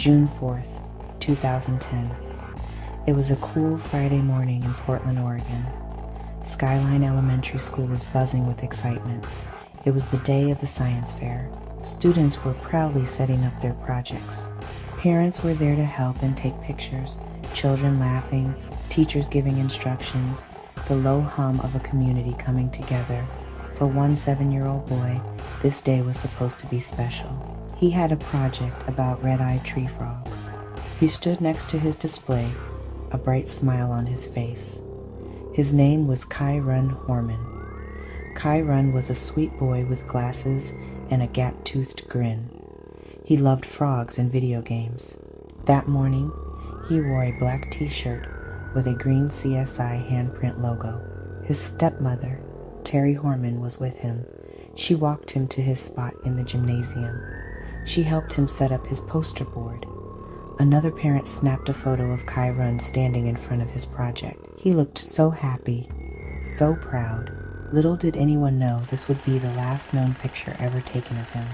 June 4th, 2010. It was a cool Friday morning in Portland, Oregon. Skyline Elementary School was buzzing with excitement. It was the day of the science fair. Students were proudly setting up their projects. Parents were there to help and take pictures, children laughing, teachers giving instructions, the low hum of a community coming together. For one 7-year-old boy, this day was supposed to be special. He had a project about red-eyed tree frogs. He stood next to his display, a bright smile on his face. His name was Kyron Horman. Kyron was a sweet boy with glasses and a gap-toothed grin. He loved frogs and video games. That morning, he wore a black t-shirt with a green CSI handprint logo. His stepmother, Terry Horman, was with him. She walked him to his spot in the gymnasium. She helped him set up his poster board. Another parent snapped a photo of Kyron standing in front of his project. He looked so happy, so proud. Little did anyone know this would be the last known picture ever taken of him.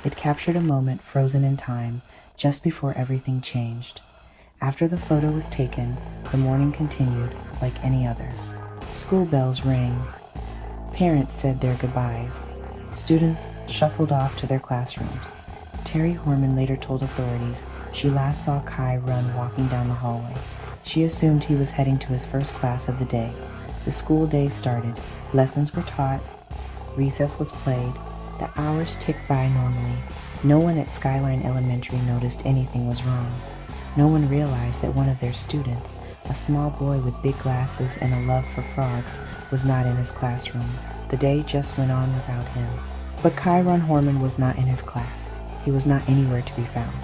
It captured a moment frozen in time just before everything changed. After the photo was taken, the morning continued like any other. School bells rang. Parents said their goodbyes. Students shuffled off to their classrooms. Terry Horman later told authorities she last saw Kai run walking down the hallway. She assumed he was heading to his first class of the day. The school day started. Lessons were taught. Recess was played. The hours ticked by normally. No one at Skyline Elementary noticed anything was wrong. No one realized that one of their students, a small boy with big glasses and a love for frogs, was not in his classroom. The day just went on without him. But Kyron Horman was not in his class. He was not anywhere to be found.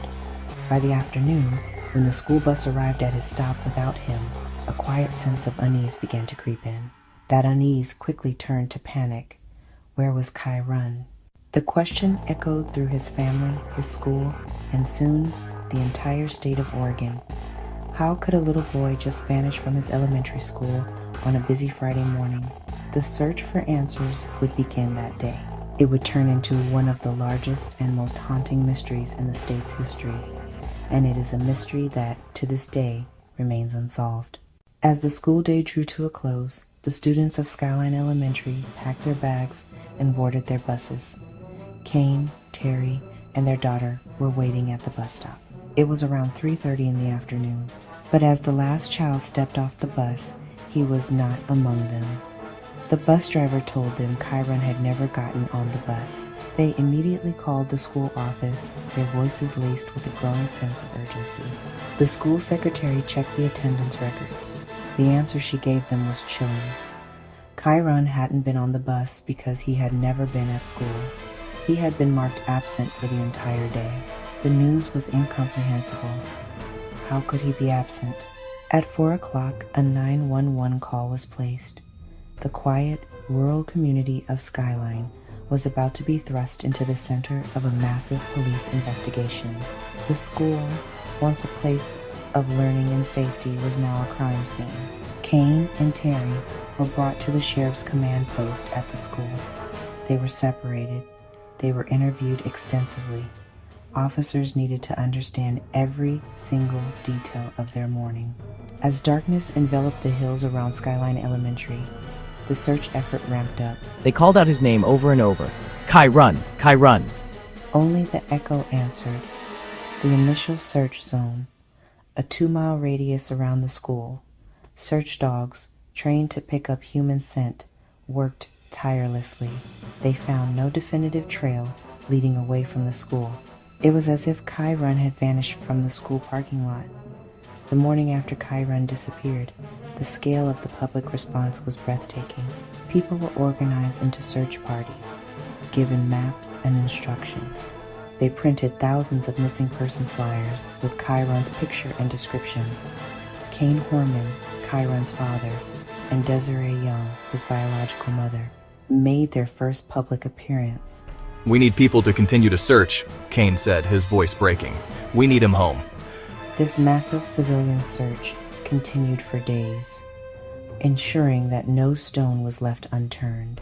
By the afternoon, when the school bus arrived at his stop without him, a quiet sense of unease began to creep in. That unease quickly turned to panic. Where was Kyron? The question echoed through his family, his school, and soon the entire state of Oregon. How could a little boy just vanish from his elementary school on a busy Friday morning? The search for answers would begin that day. It would turn into one of the largest and most haunting mysteries in the state's history, and it is a mystery that, to this day, remains unsolved. As the school day drew to a close, the students of Skyline Elementary packed their bags and boarded their buses. Kane, Terry, and their daughter were waiting at the bus stop. It was around 3:30 in the afternoon, but as the last child stepped off the bus, he was not among them. The bus driver told them Kyron had never gotten on the bus. They immediately called the school office, their voices laced with a growing sense of urgency. The school secretary checked the attendance records. The answer she gave them was chilling. Kyron hadn't been on the bus because he had never been at school. He had been marked absent for the entire day. The news was incomprehensible. How could he be absent? At 4 o'clock, a 911 call was placed. The quiet, rural community of Skyline was about to be thrust into the center of a massive police investigation. The school, once a place of learning and safety, was now a crime scene. Kane and Terry were brought to the sheriff's command post at the school. They were separated. They were interviewed extensively. Officers needed to understand every single detail of their morning. As darkness enveloped the hills around Skyline Elementary, the search effort ramped up. They called out his name over and over. Kyron, Kyron. Only the echo answered. The initial search zone, a 2-mile radius around the school. Search dogs, trained to pick up human scent, worked tirelessly. They found no definitive trail leading away from the school. It was as if Kyron had vanished from the school parking lot. The morning after Kyron disappeared, the scale of the public response was breathtaking. People were organized into search parties, given maps and instructions. They printed thousands of missing person flyers with Kyron's picture and description. Kane Horman, Kyron's father, and Desiree Young, his biological mother, made their first public appearance. "We need people to continue to search," Kane said, his voice breaking. "We need him home." This massive civilian search continued for days, ensuring that no stone was left unturned.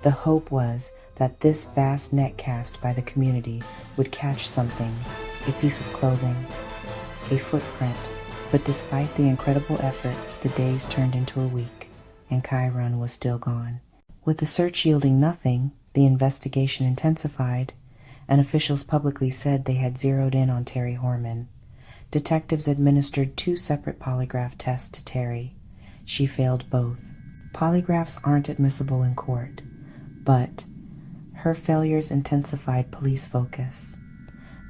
The hope was that this vast net cast by the community would catch something, a piece of clothing, a footprint. But despite the incredible effort, the days turned into a week, and Kyron was still gone. With the search yielding nothing, the investigation intensified, and officials publicly said they had zeroed in on Terry Horman. Detectives administered 2 separate polygraph tests to Terry. She failed both. Polygraphs aren't admissible in court, but her failures intensified police focus.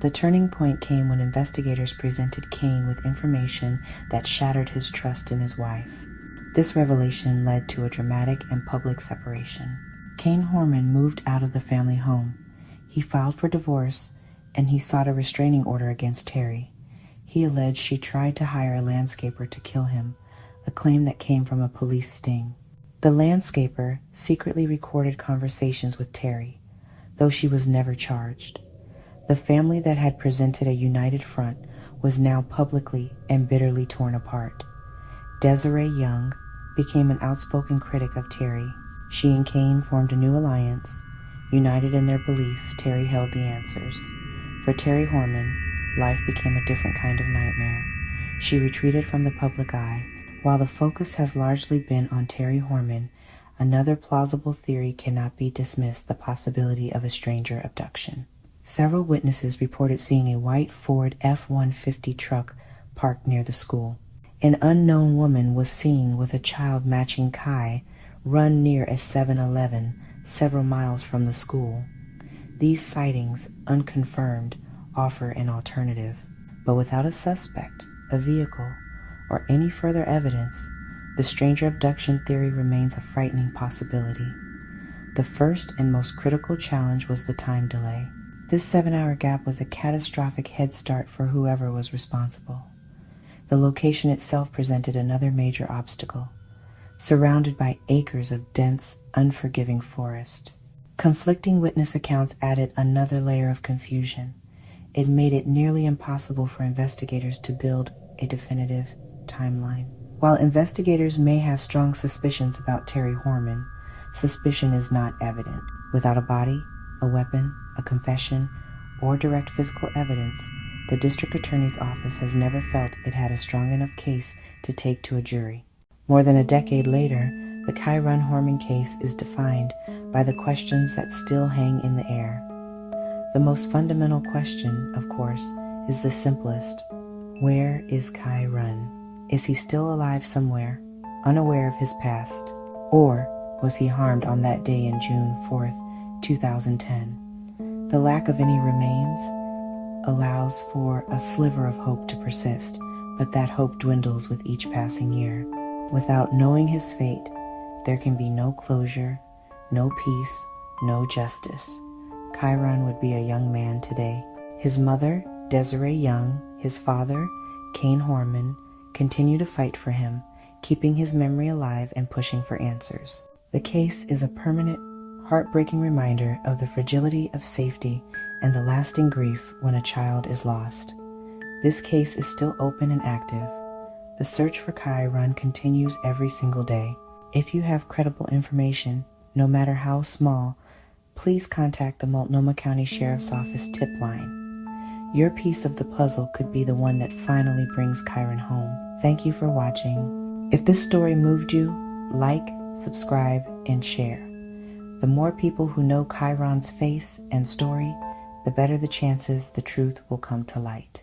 The turning point came when investigators presented Kane with information that shattered his trust in his wife. This revelation led to a dramatic and public separation. Kyron Horman moved out of the family home. He filed for divorce, and he sought a restraining order against Terry. He alleged she tried to hire a landscaper to kill him, a claim that came from a police sting. The landscaper secretly recorded conversations with Terry, though she was never charged. The family that had presented a united front was now publicly and bitterly torn apart. Desiree Young became an outspoken critic of Terry. She and Kane formed a new alliance. United in their belief Terry held the answers. For Terry Horman, life became a different kind of nightmare. She retreated from the public eye. While the focus has largely been on Terry Horman, another plausible theory cannot be dismissed: the possibility of a stranger abduction. Several witnesses reported seeing a white Ford F-150 truck parked near the school. An unknown woman was seen with a child matching Kai run near a 7-Eleven several miles from the school. These sightings, unconfirmed, offer an alternative, but without a suspect, a vehicle, or any further evidence, the stranger abduction theory remains a frightening possibility. The first and most critical challenge was the time delay. This 7-hour gap was a catastrophic head start for whoever was responsible. The location itself presented another major obstacle, surrounded by acres of dense, unforgiving forest. Conflicting witness accounts added another layer of confusion. It made it nearly impossible for investigators to build a definitive timeline. While investigators may have strong suspicions about Terry Horman, suspicion is not evident. Without a body, a weapon, a confession, or direct physical evidence, the district attorney's office has never felt it had a strong enough case to take to a jury. More than a decade later, the Kyron Horman case is defined by the questions that still hang in the air. The most fundamental question, of course, is the simplest. Where is Kyron? Is he still alive somewhere, unaware of his past? Or was he harmed on that day in June 4th, 2010? The lack of any remains allows for a sliver of hope to persist, but that hope dwindles with each passing year. Without knowing his fate, there can be no closure, no peace, no justice. Kyron would be a young man today. His mother, Desiree Young, his father, Kyron Horman, continue to fight for him, keeping his memory alive and pushing for answers. The case is a permanent, heartbreaking reminder of the fragility of safety and the lasting grief when a child is lost. This case is still open and active. The search for Kyron continues every single day. If you have credible information, no matter how small, please contact the Multnomah County Sheriff's Office tip line. Your piece of the puzzle could be the one that finally brings Kyron home. Thank you for watching. If this story moved you, like, subscribe, and share. The more people who know Kyron's face and story, the better the chances the truth will come to light.